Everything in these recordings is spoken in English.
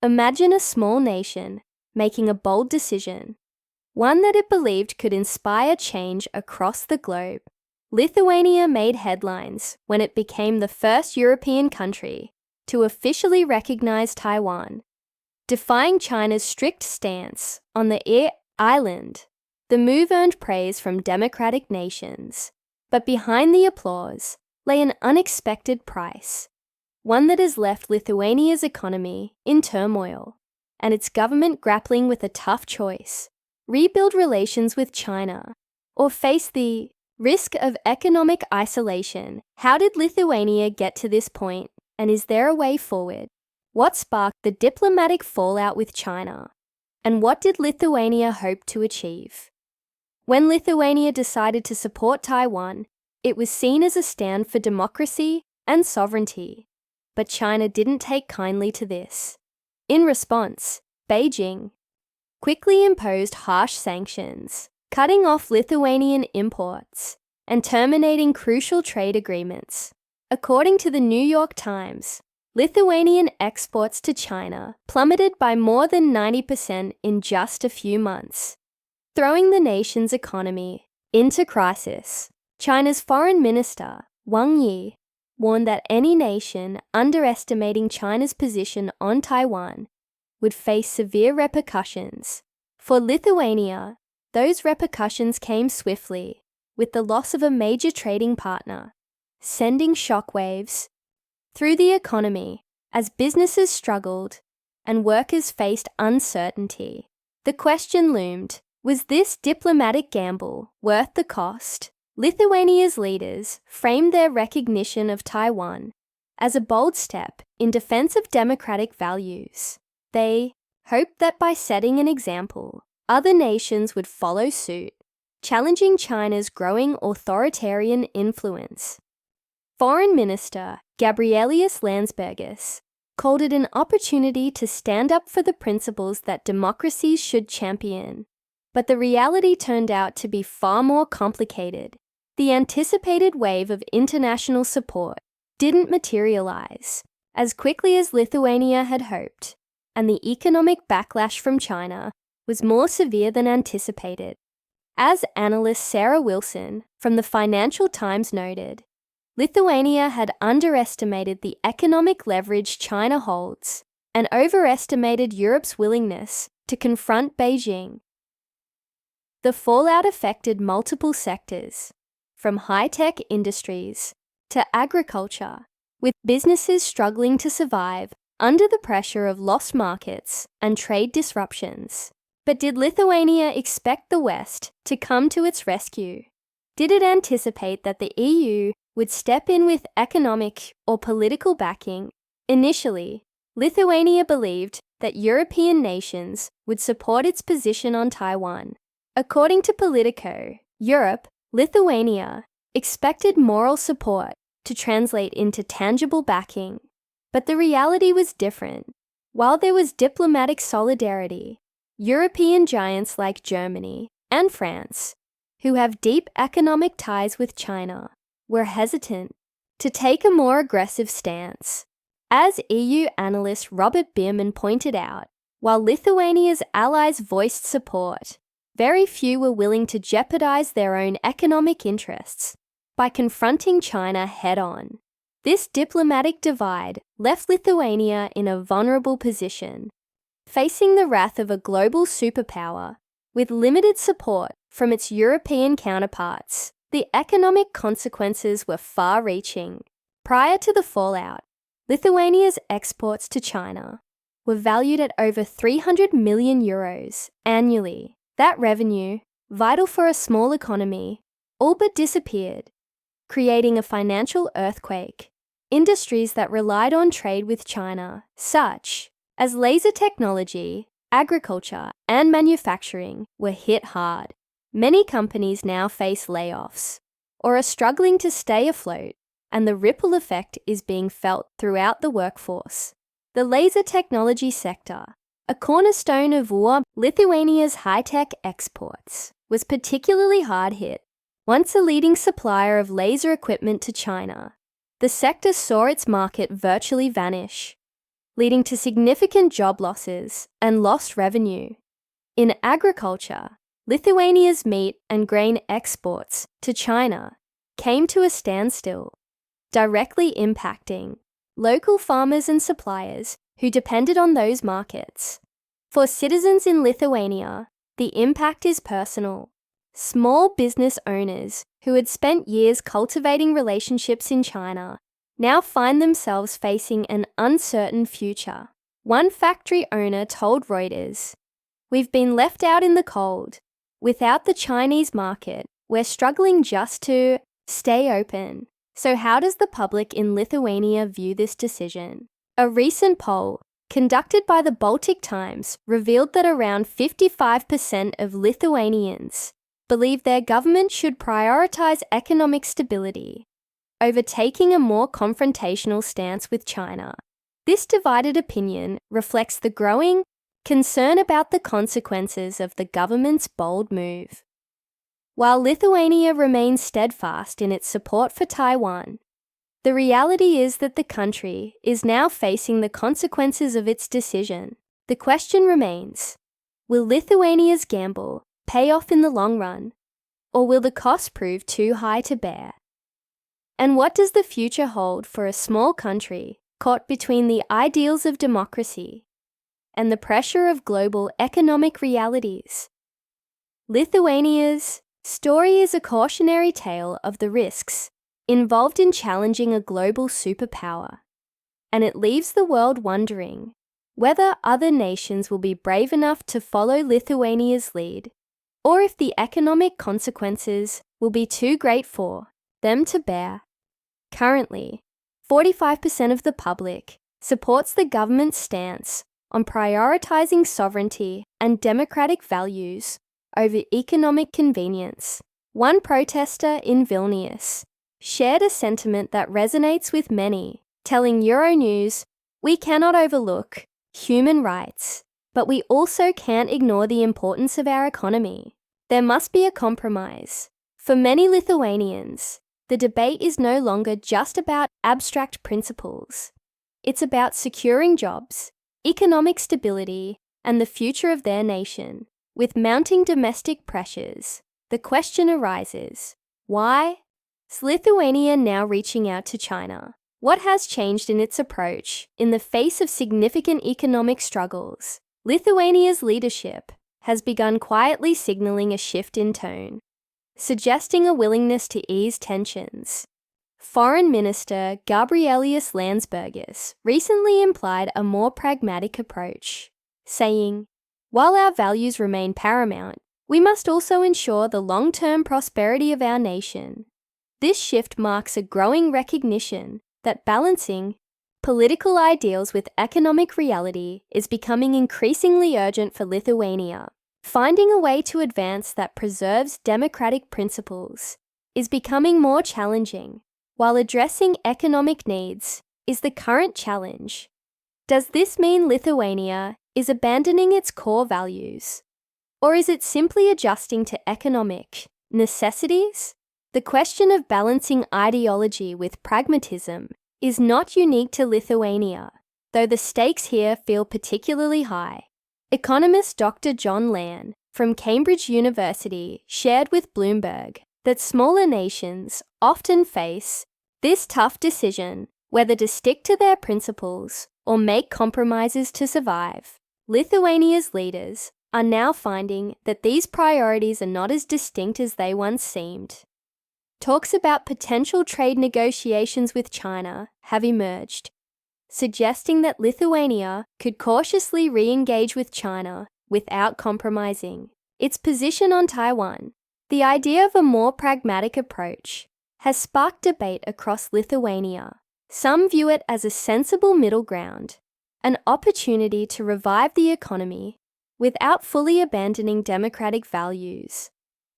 Imagine a small nation making a bold decision, one that it believed could inspire change across the globe. Lithuania made headlines when it became the first European country to officially recognize Taiwan. Defying China's strict stance on the island, the move earned praise from democratic nations. But behind the applause lay an unexpected price, one that has left Lithuania's economy in turmoil, and its government grappling with a tough choice: rebuild relations with China or face the risk of economic isolation. How did Lithuania get to this point, and is there a way forward? What sparked the diplomatic fallout with China, and what did Lithuania hope to achieve? When Lithuania decided to support Taiwan, it was seen as a stand for democracy and sovereignty. But China didn't take kindly to this. In response, Beijing quickly imposed harsh sanctions, cutting off Lithuanian imports and terminating crucial trade agreements. According to the New York Times, Lithuanian exports to China plummeted by more than 90% in just a few months, throwing the nation's economy into crisis. China's Foreign Minister, Wang Yi, warned that any nation underestimating China's position on Taiwan would face severe repercussions. For Lithuania, those repercussions came swiftly, with the loss of a major trading partner, sending shockwaves through the economy as businesses struggled and workers faced uncertainty. The question loomed: was this diplomatic gamble worth the cost? Lithuania's leaders framed their recognition of Taiwan as a bold step in defense of democratic values. They hoped that by setting an example, other nations would follow suit, challenging China's growing authoritarian influence. Foreign Minister Gabrielius Landsbergis called it an opportunity to stand up for the principles that democracies should champion. But the reality turned out to be far more complicated. The anticipated wave of international support didn't materialize as quickly as Lithuania had hoped, and the economic backlash from China was more severe than anticipated. As analyst Sarah Wilson from the Financial Times noted, Lithuania had underestimated the economic leverage China holds and overestimated Europe's willingness to confront Beijing. The fallout affected multiple sectors, from high-tech industries to agriculture, with businesses struggling to survive under the pressure of lost markets and trade disruptions. But did Lithuania expect the West to come to its rescue? Did it anticipate that the EU would step in with economic or political backing? Initially, Lithuania believed that European nations would support its position on Taiwan. According to Politico, Lithuania expected moral support to translate into tangible backing. But the reality was different. While there was diplomatic solidarity, European giants like Germany and France, who have deep economic ties with China, were hesitant to take a more aggressive stance. As EU analyst Robert Bierman pointed out, while Lithuania's allies voiced support, very few were willing to jeopardize their own economic interests by confronting China head-on. This diplomatic divide left Lithuania in a vulnerable position, facing the wrath of a global superpower with limited support from its European counterparts. The economic consequences were far-reaching. Prior to the fallout, Lithuania's exports to China were valued at over 300 million euros annually. That revenue, vital for a small economy, all but disappeared, creating a financial earthquake. Industries that relied on trade with China, such as laser technology, agriculture, and manufacturing, were hit hard. Many companies now face layoffs or are struggling to stay afloat, and the ripple effect is being felt throughout the workforce. The laser technology sector, a cornerstone of Lithuania's high-tech exports, was particularly hard hit. Once a leading supplier of laser equipment to China, the sector saw its market virtually vanish. leading to significant job losses and lost revenue. In agriculture, Lithuania's meat and grain exports to China came to a standstill, directly impacting local farmers and suppliers who depended on those markets. For citizens in Lithuania, the impact is personal. Small business owners who had spent years cultivating relationships in China now find themselves facing an uncertain future. One factory owner told Reuters, "We've been left out in the cold. Without the Chinese market, we're struggling just to stay open." So how does the public in Lithuania view this decision? A recent poll conducted by the Baltic Times revealed that around 55% of Lithuanians believe their government should prioritize economic stability over taking a more confrontational stance with China. This divided opinion reflects the growing concern about the consequences of the government's bold move. While Lithuania remains steadfast in its support for Taiwan, the reality is that the country is now facing the consequences of its decision. The question remains, will Lithuania's gamble pay off in the long run, or will the cost prove too high to bear? And what does the future hold for a small country caught between the ideals of democracy and the pressure of global economic realities? Lithuania's story is a cautionary tale of the risks involved in challenging a global superpower, and it leaves the world wondering whether other nations will be brave enough to follow Lithuania's lead, or if the economic consequences will be too great for them to bear. Currently, 45% of the public supports the government's stance on prioritizing sovereignty and democratic values over economic convenience. One protester in Vilnius shared a sentiment that resonates with many, telling Euronews, "We cannot overlook human rights, but we also can't ignore the importance of our economy. There must be a compromise." For many Lithuanians, the debate is no longer just about abstract principles. It's about securing jobs, economic stability, and the future of their nation. With mounting domestic pressures, the question arises, why is Lithuania now reaching out to China? What has changed in its approach in the face of significant economic struggles? Lithuania's leadership has begun quietly signaling a shift in tone, suggesting a willingness to ease tensions. Foreign Minister Gabrielius Landsbergis recently implied a more pragmatic approach, saying, "While our values remain paramount, we must also ensure the long-term prosperity of our nation." This shift marks a growing recognition that balancing political ideals with economic reality is becoming increasingly urgent for Lithuania. Finding a way to advance that preserves democratic principles is becoming more challenging, while addressing economic needs is the current challenge. Does this mean Lithuania is abandoning its core values? Or is it simply adjusting to economic necessities? The question of balancing ideology with pragmatism is not unique to Lithuania, though the stakes here feel particularly high. Economist Dr. John Lan from Cambridge University shared with Bloomberg that smaller nations often face this tough decision whether to stick to their principles or make compromises to survive. Lithuania's leaders are now finding that these priorities are not as distinct as they once seemed. Talks about potential trade negotiations with China have emerged, suggesting that Lithuania could cautiously re-engage with China without compromising its position on Taiwan. The idea of a more pragmatic approach has sparked debate across Lithuania. Some view it as a sensible middle ground, an opportunity to revive the economy without fully abandoning democratic values.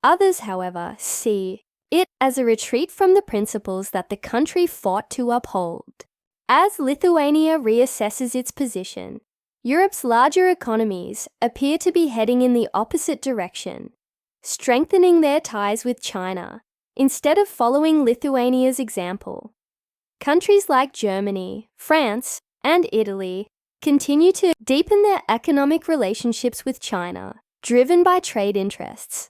Others, however, see it as a retreat from the principles that the country fought to uphold. As Lithuania reassesses its position, Europe's larger economies appear to be heading in the opposite direction, strengthening their ties with China instead of following Lithuania's example. Countries like Germany, France, and Italy continue to deepen their economic relationships with China, driven by trade interests.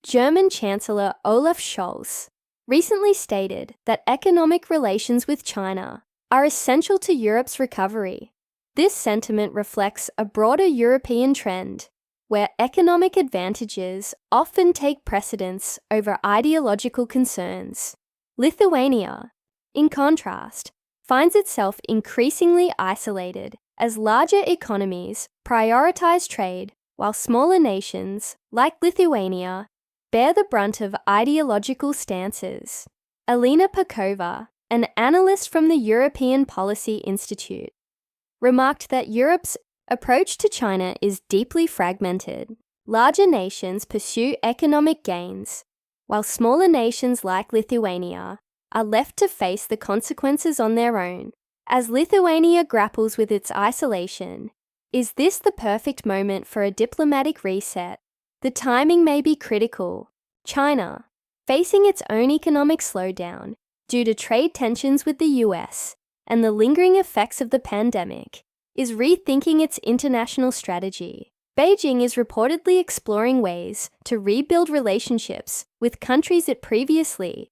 German Chancellor Olaf Scholz recently stated that economic relations with China are essential to Europe's recovery. This sentiment reflects a broader European trend where economic advantages often take precedence over ideological concerns. Lithuania, in contrast, finds itself increasingly isolated as larger economies prioritize trade while smaller nations, like Lithuania, bear the brunt of ideological stances. Alina Pakova, an analyst from the European Policy Institute, remarked that Europe's approach to China is deeply fragmented. Larger nations pursue economic gains, while smaller nations like Lithuania are left to face the consequences on their own. As Lithuania grapples with its isolation, is this the perfect moment for a diplomatic reset? The timing may be critical. China, facing its own economic slowdown due to trade tensions with the US and the lingering effects of the pandemic, is rethinking its international strategy. Beijing is reportedly exploring ways to rebuild relationships with countries it previously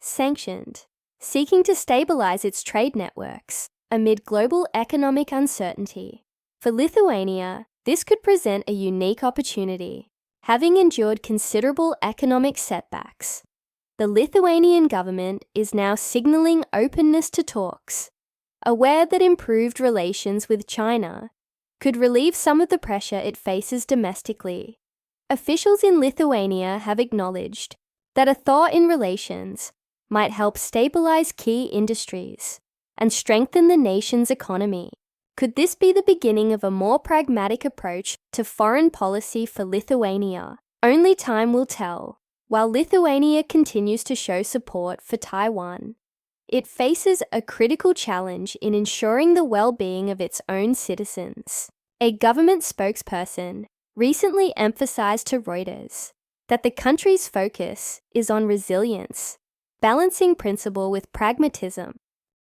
sanctioned, seeking to stabilize its trade networks amid global economic uncertainty. For Lithuania, this could present a unique opportunity. Having endured considerable economic setbacks, the Lithuanian government is now signaling openness to talks, aware that improved relations with China could relieve some of the pressure it faces domestically. Officials in Lithuania have acknowledged that a thaw in relations might help stabilize key industries and strengthen the nation's economy. Could this be the beginning of a more pragmatic approach to foreign policy for Lithuania? Only time will tell. While Lithuania continues to show support for Taiwan, it faces a critical challenge in ensuring the well-being of its own citizens. A government spokesperson recently emphasized to Reuters that the country's focus is on resilience, balancing principle with pragmatism.